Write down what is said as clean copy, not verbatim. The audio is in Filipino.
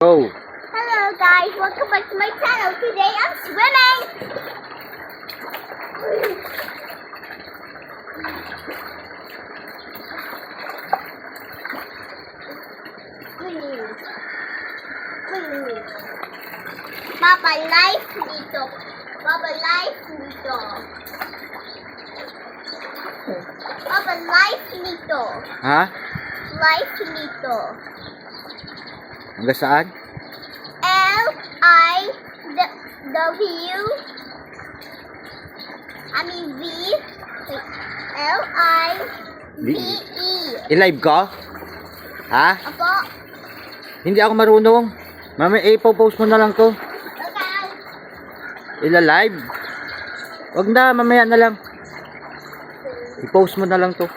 Oh, Hello guys, welcome back to my channel. Today I'm swimming. Papa, life dito. Papa, life dito. Papa, life dito. ha? Life dito. Hanggang saan? L-I-W I mean V L-I-V-E I-live ko? Ha? Apo, Hindi ako marunong. Mami, i-post mo na lang to. okay. Ila-live. Wag na, mamaya na lang. I-post mo na lang to.